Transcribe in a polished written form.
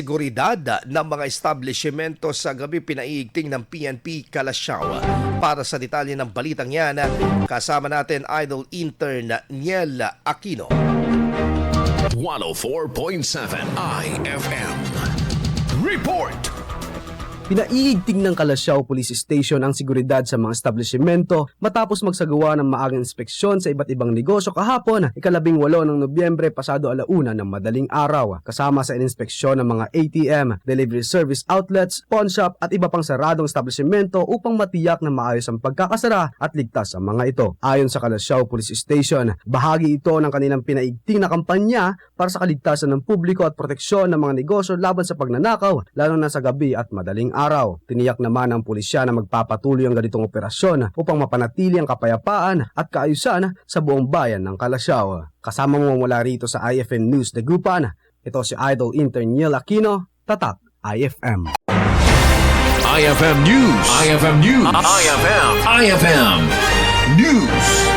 Seguridad ng mga establisimyento sa gabi pinaiigting ng PNP Calasiao. Para sa detalye ng balitang yan, kasama natin Idol Intern Niel Aquino. 104.7 IFM Report. Pinaiigting ng Calasiao Police Station ang seguridad sa mga establisimyento matapos magsagawa ng maagang inspeksyon sa iba't ibang negosyo kahapon, 18 ng Nobyembre pasado 1:00 ng madaling araw. Kasama sa inspeksyon ng mga ATM, delivery service outlets, pawn shop at iba pang saradong establisimyento upang matiyak na maayos ang pagkakasara at ligtas ang mga ito. Ayon sa Calasiao Police Station, bahagi ito ng kanilang pinaigting na kampanya para sa kaligtasan ng publiko at proteksyon ng mga negosyo laban sa pagnanakaw, lalo na sa gabi at madaling araw. Tiniyak naman ng pulisya na magpapatuloy ang ganitong operasyon upang mapanatili ang kapayapaan at kaayusan sa buong bayan ng Calasiao. Kasama mo mula rito sa IFM News Dagupan, ito si Idol Intern Niel Aquino, Tatak IFM. IFM News. IFM News. IFM News.